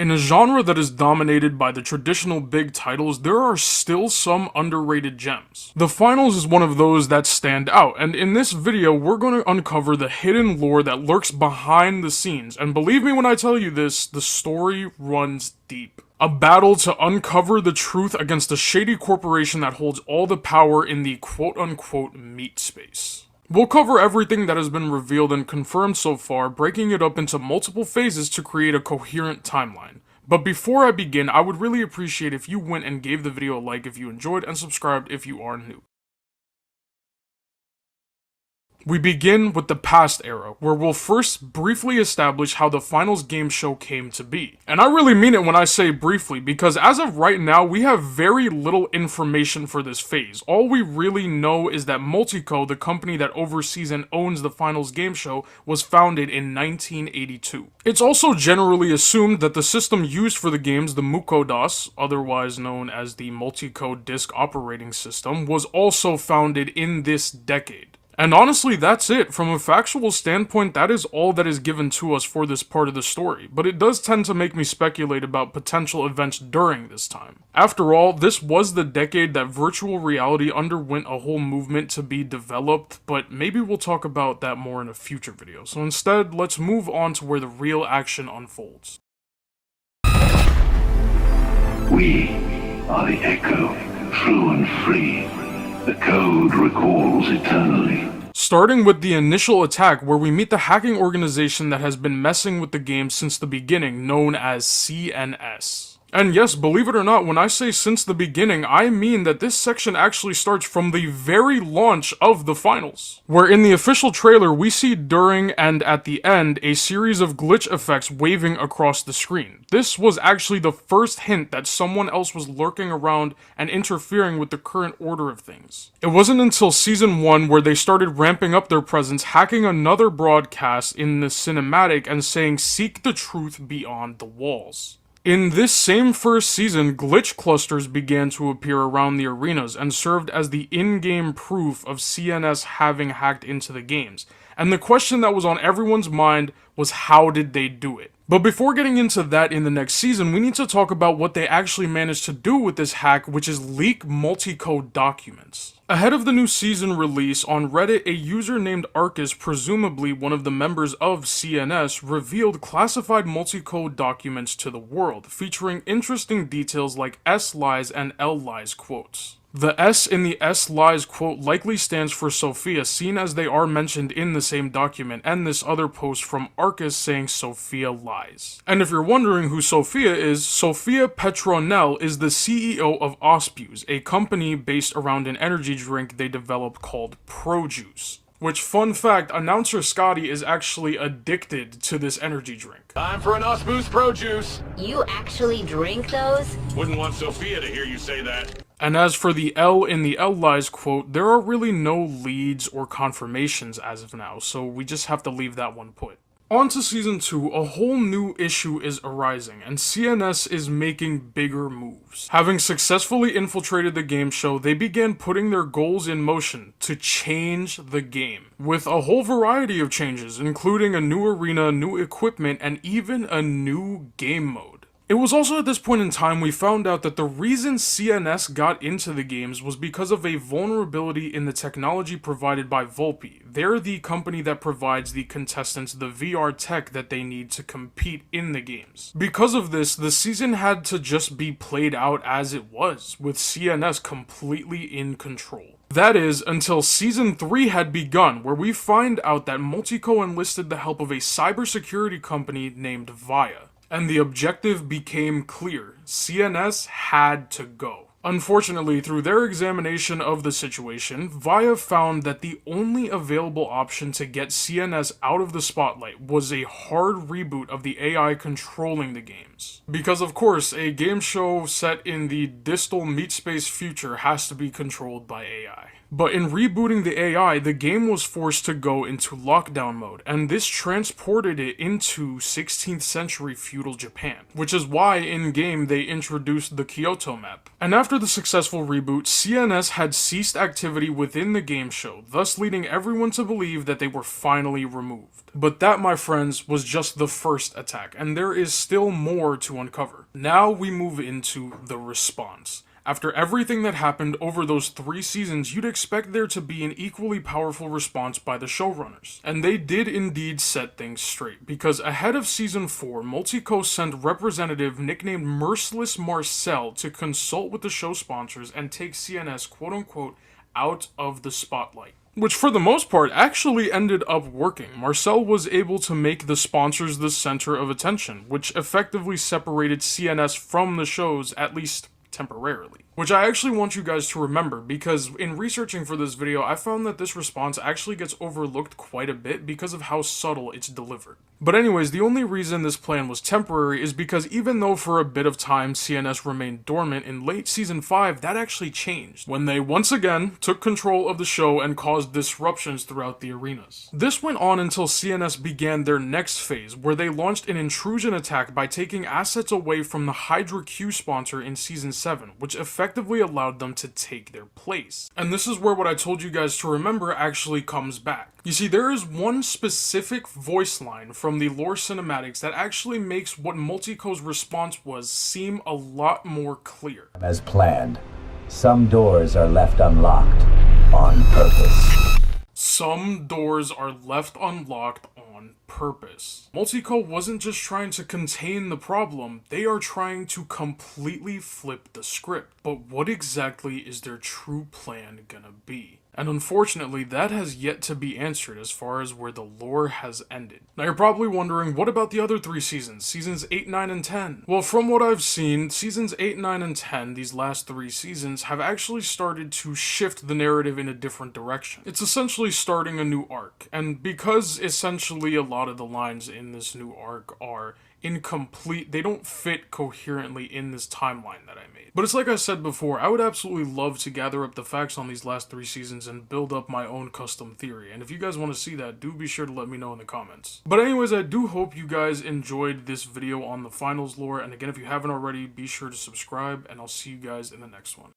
In a genre that is dominated by the traditional big titles, there are still some underrated gems. The Finals is one of those that stand out, and in this video, we're going to uncover the hidden lore that lurks behind the scenes, and believe me when I tell you this, the story runs deep. A battle to uncover the truth against a shady corporation that holds all the power in the quote-unquote meat space. We'll cover everything that has been revealed and confirmed so far, breaking it up into multiple phases to create a coherent timeline. But before I begin, I would really appreciate if you went and gave the video a like if you enjoyed and subscribed if you are new. We begin with the past era, where we'll first briefly establish how the Finals game show came to be. And I really mean it when I say briefly, because as of right now, we have very little information for this phase. All we really know is that Multico, the company that oversees and owns the Finals game show, was founded in 1982. It's also generally assumed that the system used for the games, the MucoDOS, otherwise known as the Multico Disk Operating System, was also founded in this decade. And honestly, that's it. From a factual standpoint, that is all that is given to us for this part of the story, but it does tend to make me speculate about potential events during this time. After all, this was the decade that virtual reality underwent a whole movement to be developed, but maybe we'll talk about that more in a future video. So instead, let's move on to where the real action unfolds. We are the Echo, true and free. The code recalls eternally. Starting with the initial attack, where we meet the hacking organization that has been messing with the game since the beginning, known as CNS. And yes, believe it or not, when I say since the beginning, I mean that this section actually starts from the very launch of the Finals, where in the official trailer we see during and at the end a series of glitch effects waving across the screen. This was actually the first hint that someone else was lurking around and interfering with the current order of things. It wasn't until Season 1 where they started ramping up their presence, hacking another broadcast in the cinematic and saying, "Seek the truth beyond the walls." In this same first season, glitch clusters began to appear around the arenas and served as the in-game proof of CNS having hacked into the games. And the question that was on everyone's mind was, how did they do it? But before getting into that in the next season, we need to talk about what they actually managed to do with this hack, which is leak Multico documents. Ahead of the new season release, on Reddit, a user named Arcus, presumably one of the members of CNS, revealed classified Multico documents to the world, featuring interesting details like S-lies and L-lies quotes. The S in the S-lies quote likely stands for Sophia, seen as they are mentioned in the same document, and this other post from Arcus saying Sophia lies. And if you're wondering who Sophia is, Sophia Petronell is the CEO of Ospuz, a company based around an energy drink they developed called Projuice. Which, fun fact, announcer Scotty is actually addicted to this energy drink. Time for an Ospuz Projuice. You actually drink those? Wouldn't want Sophia to hear you say that. And as for the L in the L-lies quote, there are really no leads or confirmations as of now, so we just have to leave that one put. On to Season 2, a whole new issue is arising, and CNS is making bigger moves. Having successfully infiltrated the game show, they began putting their goals in motion to change the game, with a whole variety of changes, including a new arena, new equipment, and even a new game mode. It was also at this point in time we found out that the reason CNS got into the games was because of a vulnerability in the technology provided by Volpe. They're the company that provides the contestants the VR tech that they need to compete in the games. Because of this, the season had to just be played out as it was, with CNS completely in control. That is, until Season 3 had begun, where we find out that Multico enlisted the help of a cybersecurity company named Via. And the objective became clear. CNS had to go. Unfortunately, through their examination of the situation, Via found that the only available option to get CNS out of the spotlight was a hard reboot of the AI controlling the games. Because of course, a game show set in the distal meat space future has to be controlled by AI. But in rebooting the AI, the game was forced to go into lockdown mode, and this transported it into 16th century feudal Japan, which is why in-game they introduced the Kyoto map. And after the successful reboot, CNS had ceased activity within the game show, thus leading everyone to believe that they were finally removed. But that, my friends, was just the first attack, and there is still more to uncover. Now we move into the response. After everything that happened over those 3 seasons, you'd expect there to be an equally powerful response by the showrunners. And they did indeed set things straight, because ahead of season 4, Multico sent representative nicknamed Merciless Marcel to consult with the show sponsors and take CNS quote-unquote out of the spotlight. Which for the most part actually ended up working. Marcel was able to make the sponsors the center of attention, which effectively separated CNS from the shows, at least temporarily. Which I actually want you guys to remember, because in researching for this video, I found that this response actually gets overlooked quite a bit because of how subtle it's delivered. But anyways, the only reason this plan was temporary is because even though for a bit of time CNS remained dormant, in late season 5 that actually changed, when they once again took control of the show and caused disruptions throughout the arenas. This went on until CNS began their next phase, where they launched an intrusion attack by taking assets away from the Hydra Q sponsor in season 7, which effectively allowed them to take their place. And this is where what I told you guys to remember actually comes back. You see, there is one specific voice line from the lore cinematics that actually makes what Multico's response was seem a lot more clear. As planned, some doors are left unlocked on purpose. Some doors are left unlocked on purpose. Multico wasn't just trying to contain the problem, they are trying to completely flip the script. But what exactly is their true plan gonna be? And unfortunately, that has yet to be answered as far as where the lore has ended. Now you're probably wondering, what about the other 3 seasons? Seasons 8, 9, and 10? Well, from what I've seen, seasons 8, 9, and 10, these last 3 seasons, have actually started to shift the narrative in a different direction. It's essentially starting a new arc, and because essentially a lot of the lines in this new arc are incomplete, they don't fit coherently in this timeline that I made. But it's like I said before, I would absolutely love to gather up the facts on these last 3 seasons and build up my own custom theory, and if you guys want to see that, do be sure to let me know in the comments. But anyways, I do hope you guys enjoyed this video on the finals lore, and again, if you haven't already, be sure to subscribe, and I'll see you guys in the next one.